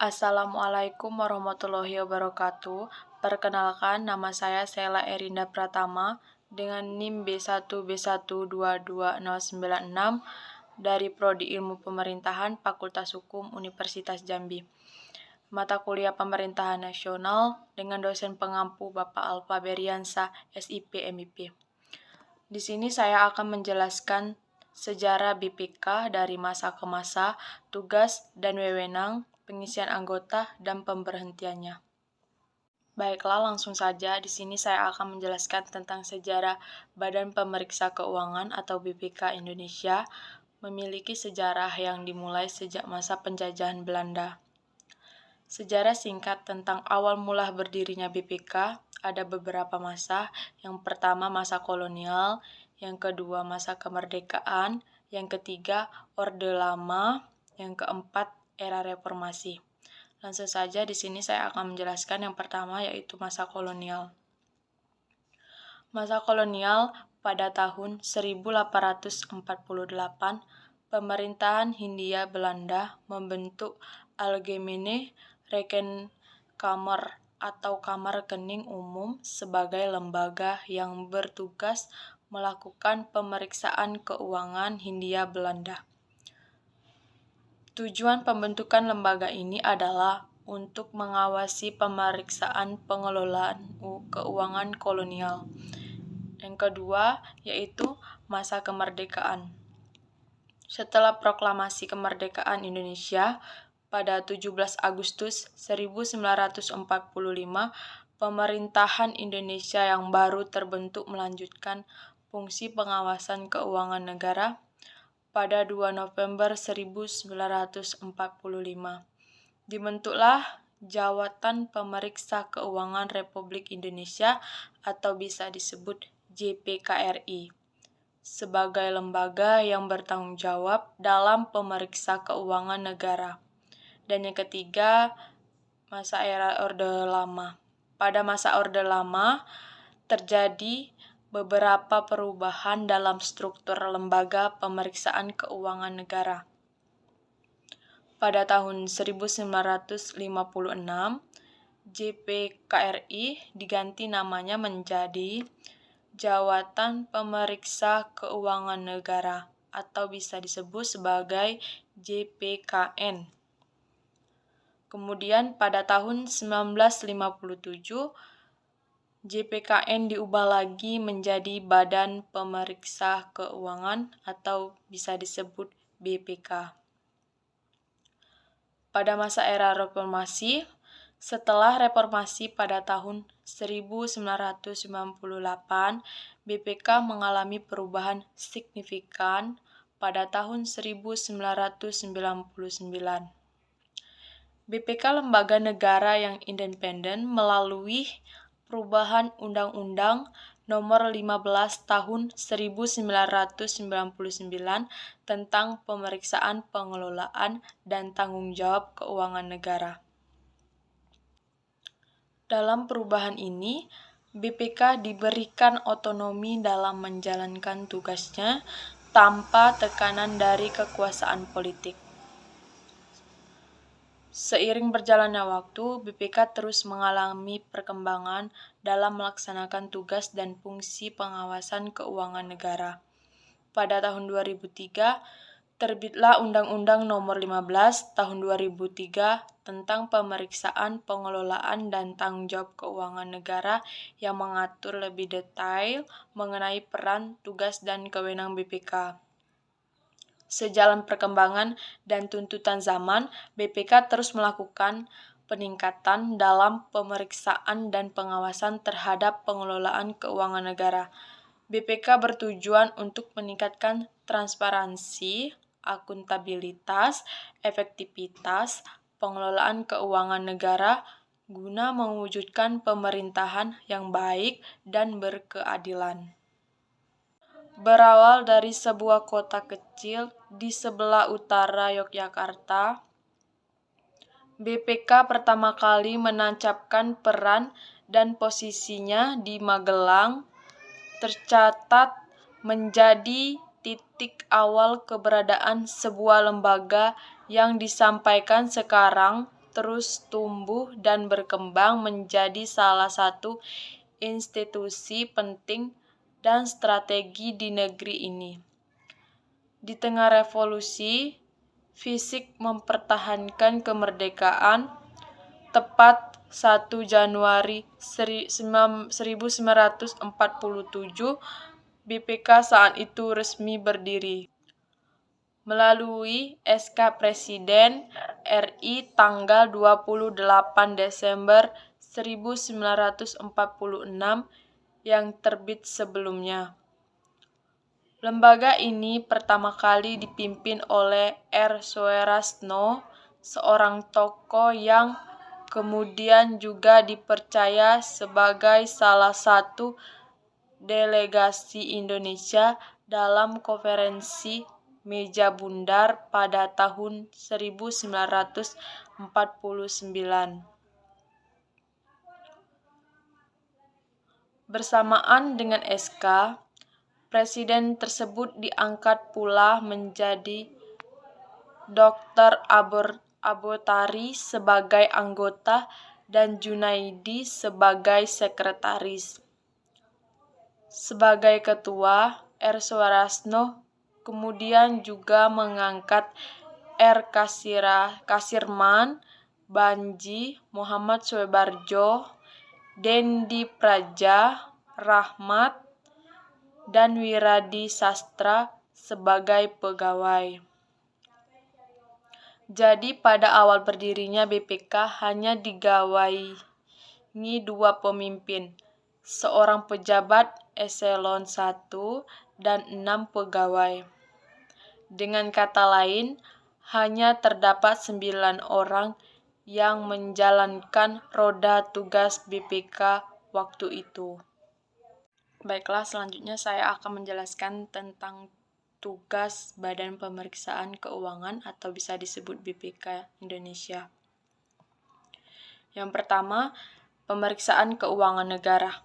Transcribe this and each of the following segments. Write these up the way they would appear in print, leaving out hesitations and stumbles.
Assalamualaikum warahmatullahi wabarakatuh. Perkenalkan, nama saya Sela Erinda Pratama dengan NIM B1B1222096 dari Prodi Ilmu Pemerintahan Fakultas Hukum Universitas Jambi. Mata kuliah Pemerintahan Nasional dengan dosen pengampu Bapak Alfa Beriansa, SIP MIP. Di sini saya akan menjelaskan sejarah BPK dari masa ke masa, tugas dan wewenang, pengisian anggota, dan pemberhentiannya. Baiklah, langsung saja. Di sini saya akan menjelaskan tentang sejarah Badan Pemeriksa Keuangan atau BPK Indonesia, memiliki sejarah yang dimulai sejak masa penjajahan Belanda. Sejarah singkat tentang awal mula berdirinya BPK ada beberapa masa. Yang pertama masa kolonial, yang kedua masa kemerdekaan, yang ketiga Orde Lama, yang keempat era reformasi. Langsung saja di sini saya akan menjelaskan yang pertama yaitu masa kolonial. Masa kolonial pada tahun 1848, pemerintahan Hindia Belanda membentuk Algemene Rekenkamer atau Kamar Rekening Umum sebagai lembaga yang bertugas melakukan pemeriksaan keuangan Hindia Belanda. Tujuan pembentukan lembaga ini adalah untuk mengawasi pemeriksaan pengelolaan keuangan kolonial. Yang kedua yaitu masa kemerdekaan. Setelah proklamasi kemerdekaan Indonesia pada 17 Agustus 1945, pemerintahan Indonesia yang baru terbentuk melanjutkan fungsi pengawasan keuangan negara pada 2 November 1945. Dibentuklah Jawatan Pemeriksa Keuangan Republik Indonesia atau bisa disebut JPKRI sebagai lembaga yang bertanggung jawab dalam pemeriksa keuangan negara. Dan yang ketiga, masa era Orde Lama. Pada masa Orde Lama terjadi beberapa perubahan dalam struktur lembaga pemeriksaan keuangan negara. Pada tahun 1956, JPKRI diganti namanya menjadi Jawatan Pemeriksa Keuangan Negara atau bisa disebut sebagai JPKN. Kemudian pada tahun 1957, JPKN diubah lagi menjadi Badan Pemeriksa Keuangan atau bisa disebut BPK. Pada masa era reformasi, setelah reformasi pada tahun 1998, BPK mengalami perubahan signifikan pada tahun 1999. BPK lembaga negara yang independen melalui perubahan Undang-Undang Nomor 15 Tahun 1999 tentang pemeriksaan pengelolaan dan tanggung jawab keuangan negara. Dalam perubahan ini, BPK diberikan otonomi dalam menjalankan tugasnya tanpa tekanan dari kekuasaan politik. Seiring berjalannya waktu, BPK terus mengalami perkembangan dalam melaksanakan tugas dan fungsi pengawasan keuangan negara. Pada tahun 2003, terbitlah Undang-Undang Nomor 15 Tahun 2003 tentang pemeriksaan pengelolaan dan tanggung jawab keuangan negara yang mengatur lebih detail mengenai peran, tugas, dan kewenangan BPK. Sejalan perkembangan dan tuntutan zaman, BPK terus melakukan peningkatan dalam pemeriksaan dan pengawasan terhadap pengelolaan keuangan negara. BPK bertujuan untuk meningkatkan transparansi, akuntabilitas, efektivitas pengelolaan keuangan negara guna mewujudkan pemerintahan yang baik dan berkeadilan. Berawal dari sebuah kota kecil di sebelah utara Yogyakarta, BPK pertama kali menancapkan peran dan posisinya di Magelang, tercatat menjadi titik awal keberadaan sebuah lembaga yang disampaikan sekarang terus tumbuh dan berkembang menjadi salah satu institusi penting dan strategi di negeri ini. Di tengah revolusi, fisik mempertahankan kemerdekaan, tepat 1 Januari 1947, BPK saat itu resmi berdiri. Melalui SK Presiden RI tanggal 28 Desember 1946 yang terbit sebelumnya. Lembaga ini pertama kali dipimpin oleh R. Soeharto, seorang tokoh yang kemudian juga dipercaya sebagai salah satu delegasi Indonesia dalam konferensi Meja Bundar pada tahun 1949. Bersamaan dengan SK, Presiden tersebut diangkat pula menjadi Dr. Abotari sebagai anggota dan Junaidi sebagai sekretaris. Sebagai ketua, R. Soeharto kemudian juga mengangkat R. Kasirman, Banji, Muhammad Soebarjo, Dendi Praja, Rahmat, dan Wiradi Sastra sebagai pegawai. Jadi pada awal berdirinya BPK hanya digawangi 2 pemimpin, seorang pejabat eselon 1 dan 6 pegawai. Dengan kata lain, hanya terdapat 9 orang yang menjalankan roda tugas BPK waktu itu. Baiklah, selanjutnya saya akan menjelaskan tentang tugas Badan Pemeriksaan Keuangan atau bisa disebut BPK Indonesia. Yang pertama, pemeriksaan keuangan negara.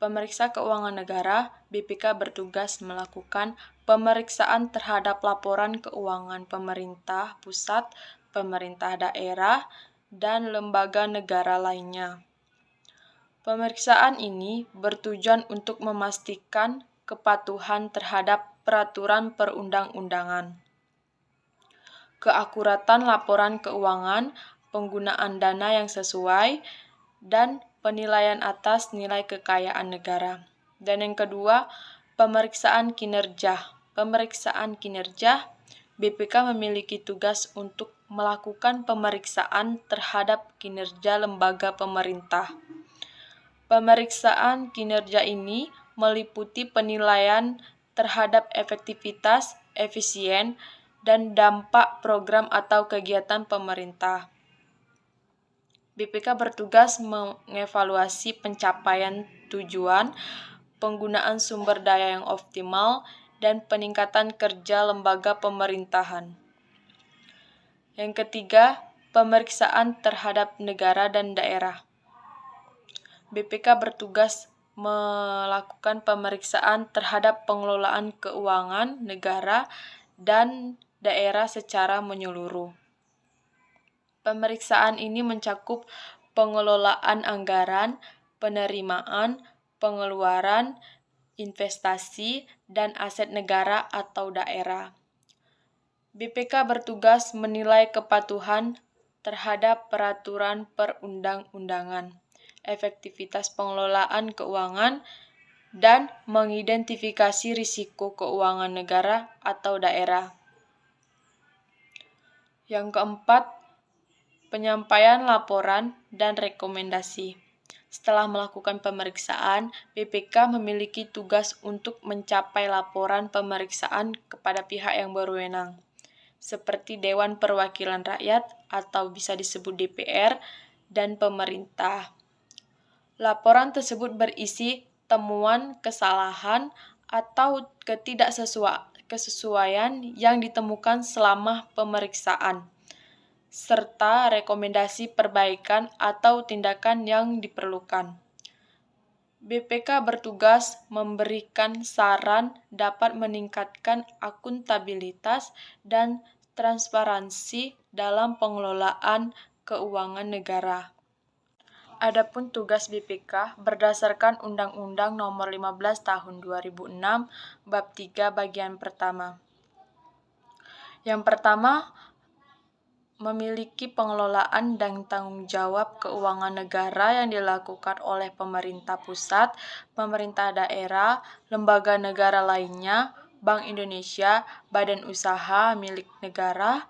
Pemeriksa keuangan negara, BPK bertugas melakukan pemeriksaan terhadap laporan keuangan pemerintah pusat, pemerintah daerah, dan lembaga negara lainnya. Pemeriksaan ini bertujuan untuk memastikan kepatuhan terhadap peraturan perundang-undangan, keakuratan laporan keuangan, penggunaan dana yang sesuai, dan penilaian atas nilai kekayaan negara. Dan yang kedua, pemeriksaan kinerja. Pemeriksaan kinerja, BPK memiliki tugas untuk melakukan pemeriksaan terhadap kinerja lembaga pemerintah. Pemeriksaan kinerja ini meliputi penilaian terhadap efektivitas, efisien, dan dampak program atau kegiatan pemerintah. BPK bertugas mengevaluasi pencapaian tujuan, penggunaan sumber daya yang optimal, dan peningkatan kerja lembaga pemerintahan. Yang ketiga, pemeriksaan terhadap negara dan daerah. BPK bertugas melakukan pemeriksaan terhadap pengelolaan keuangan negara dan daerah secara menyeluruh. Pemeriksaan ini mencakup pengelolaan anggaran, penerimaan, pengeluaran, investasi, dan aset negara atau daerah. BPK bertugas menilai kepatuhan terhadap peraturan perundang-undangan, efektivitas pengelolaan keuangan, dan mengidentifikasi risiko keuangan negara atau daerah. Yang keempat, penyampaian laporan dan rekomendasi. Setelah melakukan pemeriksaan, BPK memiliki tugas untuk mencapai laporan pemeriksaan kepada pihak yang berwenang, seperti Dewan Perwakilan Rakyat atau bisa disebut DPR dan pemerintah. Laporan tersebut berisi temuan kesalahan atau ketidaksesuaian yang ditemukan selama pemeriksaan, serta rekomendasi perbaikan atau tindakan yang diperlukan. BPK bertugas memberikan saran dapat meningkatkan akuntabilitas dan transparansi dalam pengelolaan keuangan negara. Adapun tugas BPK berdasarkan Undang-Undang Nomor 15 Tahun 2006 Bab 3 Bagian Pertama. Yang pertama, memiliki pengelolaan dan tanggung jawab keuangan negara yang dilakukan oleh pemerintah pusat, pemerintah daerah, lembaga negara lainnya, Bank Indonesia, badan usaha milik negara,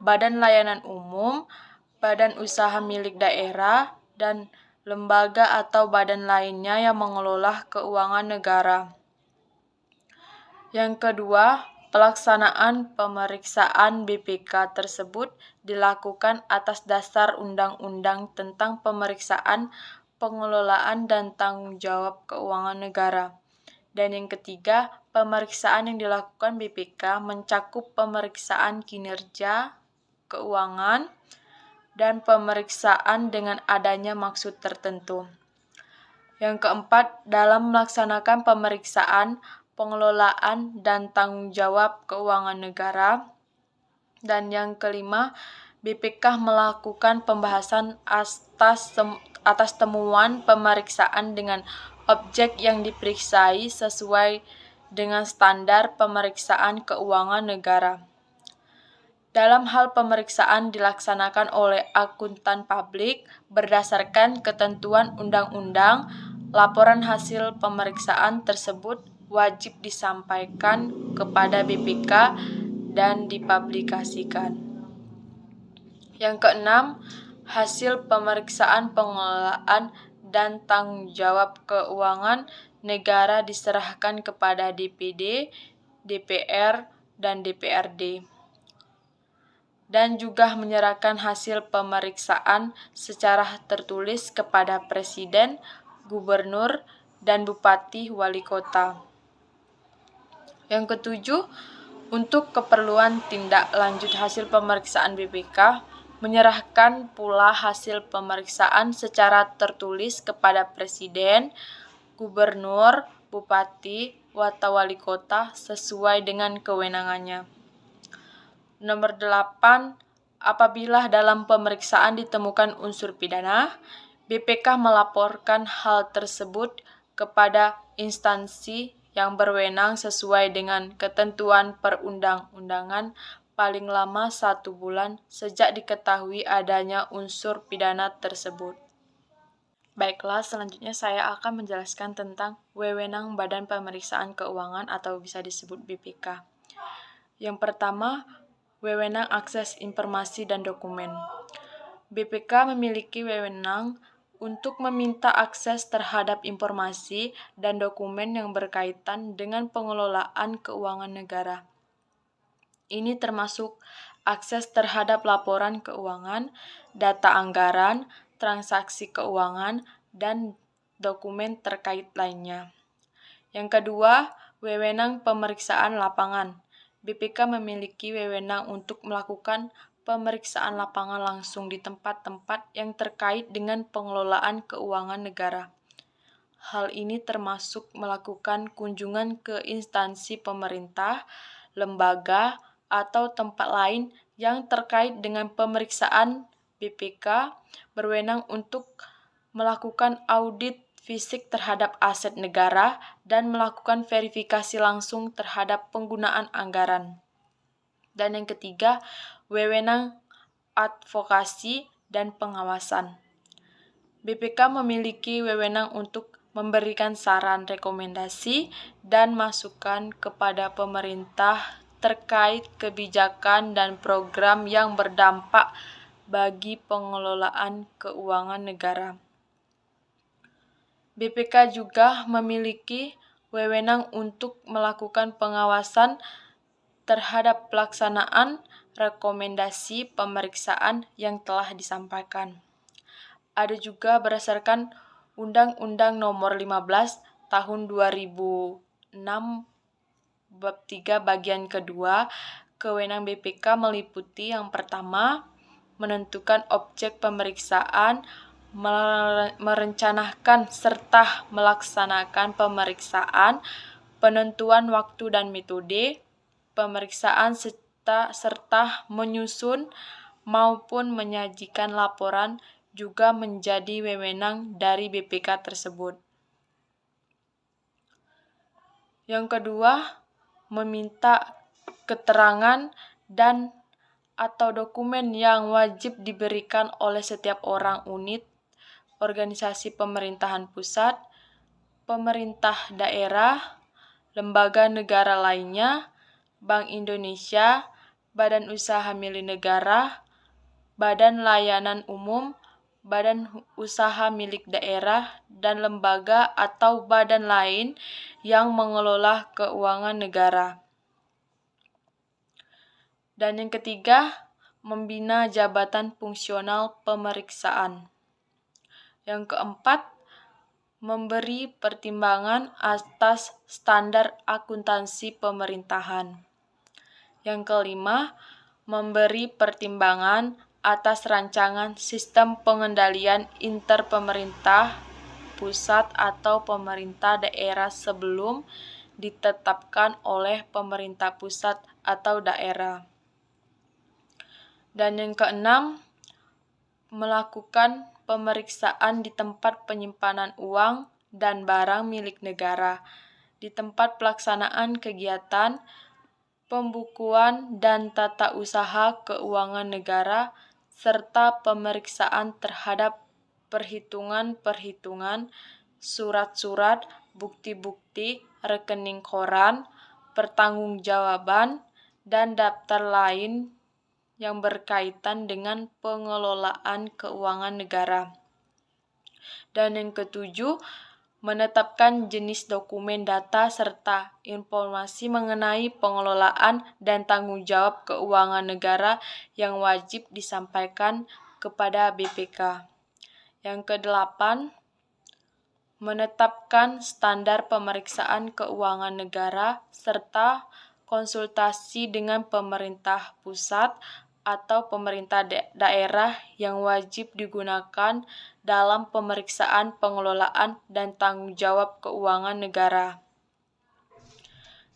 badan layanan umum, badan usaha milik daerah, dan lembaga atau badan lainnya yang mengelola keuangan negara. Yang kedua, pelaksanaan pemeriksaan BPK tersebut dilakukan atas dasar Undang-Undang tentang Pemeriksaan, Pengelolaan, dan Tanggung Jawab Keuangan Negara. Dan yang ketiga, pemeriksaan yang dilakukan BPK mencakup pemeriksaan kinerja keuangan dan pemeriksaan dengan adanya maksud tertentu. Yang keempat, dalam melaksanakan pemeriksaan, pengelolaan, dan tanggung jawab keuangan negara. Dan yang kelima, BPK melakukan pembahasan atas temuan pemeriksaan dengan objek yang diperiksai sesuai dengan standar pemeriksaan keuangan negara. Dalam hal pemeriksaan dilaksanakan oleh akuntan publik berdasarkan ketentuan undang-undang, laporan hasil pemeriksaan tersebut wajib disampaikan kepada BPK dan dipublikasikan. Yang keenam, hasil pemeriksaan pengelolaan dan tanggung jawab keuangan negara diserahkan kepada DPD, DPR, dan DPRD. Dan juga menyerahkan hasil pemeriksaan secara tertulis kepada Presiden, Gubernur, dan Bupati Wali Kota. Yang ketujuh, untuk keperluan tindak lanjut hasil pemeriksaan BPK, menyerahkan pula hasil pemeriksaan secara tertulis kepada Presiden, Gubernur, Bupati, atau Wali Kota sesuai dengan kewenangannya. Nomor 8, apabila dalam pemeriksaan ditemukan unsur pidana, BPK melaporkan hal tersebut kepada instansi yang berwenang sesuai dengan ketentuan perundang-undangan paling lama 1 bulan sejak diketahui adanya unsur pidana tersebut. Baiklah, selanjutnya saya akan menjelaskan tentang wewenang Badan Pemeriksaan Keuangan atau bisa disebut BPK. Yang pertama, wewenang akses informasi dan dokumen. BPK memiliki wewenang untuk meminta akses terhadap informasi dan dokumen yang berkaitan dengan pengelolaan keuangan negara. Ini termasuk akses terhadap laporan keuangan, data anggaran, transaksi keuangan, dan dokumen terkait lainnya. Yang kedua, wewenang pemeriksaan lapangan. BPK memiliki wewenang untuk melakukan pemeriksaan lapangan langsung di tempat-tempat yang terkait dengan pengelolaan keuangan negara. Hal ini termasuk melakukan kunjungan ke instansi pemerintah, lembaga, atau tempat lain yang terkait dengan pemeriksaan. BPK berwenang untuk melakukan audit fisik terhadap aset negara dan melakukan verifikasi langsung terhadap penggunaan anggaran. Dan yang ketiga, wewenang advokasi dan pengawasan. BPK memiliki wewenang untuk memberikan saran, rekomendasi, dan masukan kepada pemerintah terkait kebijakan dan program yang berdampak bagi pengelolaan keuangan negara. BPK juga memiliki wewenang untuk melakukan pengawasan terhadap pelaksanaan rekomendasi pemeriksaan yang telah disampaikan. Ada juga berdasarkan Undang-Undang Nomor 15 Tahun 2006 Bab 3 Bagian kedua, kewenangan BPK meliputi yang pertama, menentukan objek pemeriksaan, merencanakan serta melaksanakan pemeriksaan, penentuan waktu dan metode pemeriksaan serta menyusun maupun menyajikan laporan juga menjadi wewenang dari BPK tersebut. Yang kedua, meminta keterangan dan atau dokumen yang wajib diberikan oleh setiap orang unit, organisasi pemerintahan pusat, pemerintah daerah, lembaga negara lainnya, Bank Indonesia, badan usaha milik negara, badan layanan umum, badan usaha milik daerah, dan lembaga atau badan lain yang mengelola keuangan negara. Dan yang ketiga, membina jabatan fungsional pemeriksaan. Yang keempat, memberi pertimbangan atas standar akuntansi pemerintahan. Yang kelima, memberi pertimbangan atas rancangan sistem pengendalian interpemerintah pusat atau pemerintah daerah sebelum ditetapkan oleh pemerintah pusat atau daerah. Dan yang keenam, melakukan pemeriksaan di tempat penyimpanan uang dan barang milik negara, di tempat pelaksanaan kegiatan, pembukuan dan tata usaha keuangan negara, serta pemeriksaan terhadap perhitungan-perhitungan, surat-surat, bukti-bukti, rekening koran, pertanggungjawaban, dan daftar lain yang berkaitan dengan pengelolaan keuangan negara. Dan yang ketujuh, menetapkan jenis dokumen data serta informasi mengenai pengelolaan dan tanggung jawab keuangan negara yang wajib disampaikan kepada BPK. Yang kedelapan, menetapkan standar pemeriksaan keuangan negara serta konsultasi dengan pemerintah pusat atau pemerintah daerah yang wajib digunakan dalam pemeriksaan pengelolaan dan tanggung jawab keuangan negara.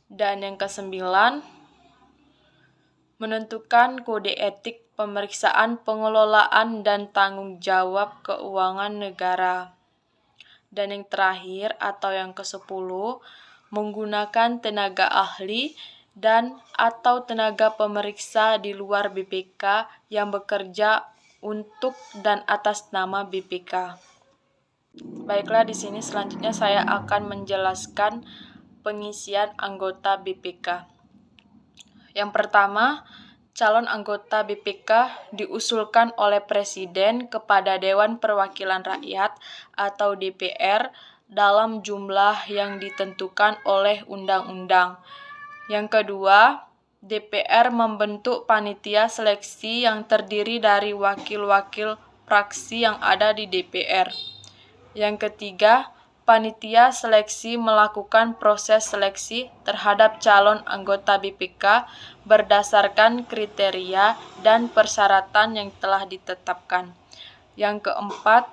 Dan yang kesembilan, menentukan kode etik pemeriksaan pengelolaan dan tanggung jawab keuangan negara. Dan yang terakhir atau yang ke-10, menggunakan tenaga ahli dan atau tenaga pemeriksa di luar BPK yang bekerja untuk dan atas nama BPK. Baiklah, di sini selanjutnya saya akan menjelaskan pengisian anggota BPK. Yang pertama, calon anggota BPK diusulkan oleh Presiden kepada Dewan Perwakilan Rakyat atau DPR dalam jumlah yang ditentukan oleh undang-undang. Yang kedua, DPR membentuk panitia seleksi yang terdiri dari wakil-wakil fraksi yang ada di DPR. Yang ketiga, panitia seleksi melakukan proses seleksi terhadap calon anggota BPK berdasarkan kriteria dan persyaratan yang telah ditetapkan. Yang keempat,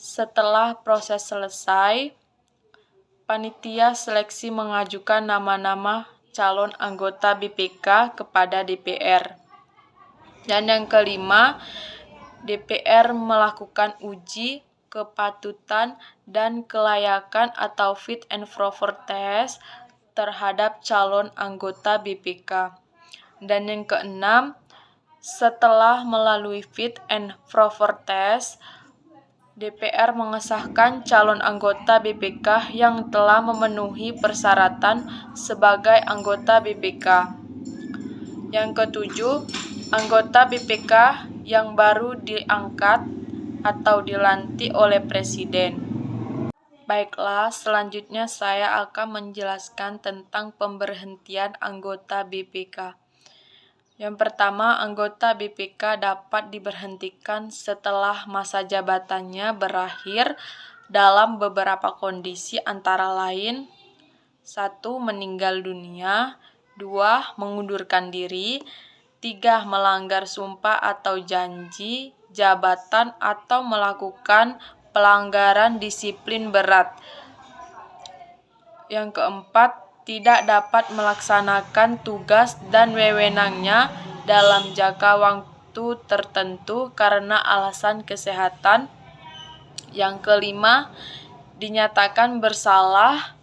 setelah proses selesai, panitia seleksi mengajukan nama-nama calon anggota BPK kepada DPR. Dan yang kelima, DPR melakukan uji kepatutan dan kelayakan atau fit and proper test terhadap calon anggota BPK. Dan yang keenam, setelah melalui fit and proper test, DPR mengesahkan calon anggota BPK yang telah memenuhi persyaratan sebagai anggota BPK. Yang ketujuh, anggota BPK yang baru diangkat atau dilantik oleh Presiden. Baiklah, selanjutnya saya akan menjelaskan tentang pemberhentian anggota BPK. Yang pertama, anggota BPK dapat diberhentikan setelah masa jabatannya berakhir dalam beberapa kondisi antara lain: 1. Meninggal dunia, 2. Mengundurkan diri, 3. Melanggar sumpah atau janji, jabatan atau melakukan pelanggaran disiplin berat. Yang keempat, tidak dapat melaksanakan tugas dan wewenangnya dalam jangka waktu tertentu karena alasan kesehatan. Yang kelima, dinyatakan bersalah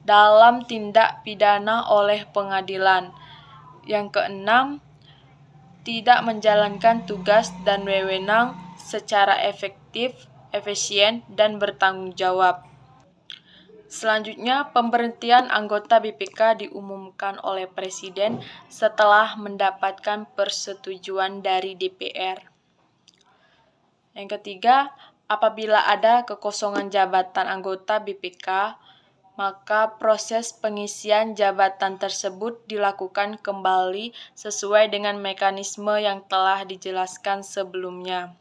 dalam tindak pidana oleh pengadilan. Yang keenam, tidak menjalankan tugas dan wewenang secara efektif, efisien, dan bertanggung jawab. Selanjutnya, pemberhentian anggota BPK diumumkan oleh Presiden setelah mendapatkan persetujuan dari DPR. Yang ketiga, apabila ada kekosongan jabatan anggota BPK, maka proses pengisian jabatan tersebut dilakukan kembali sesuai dengan mekanisme yang telah dijelaskan sebelumnya.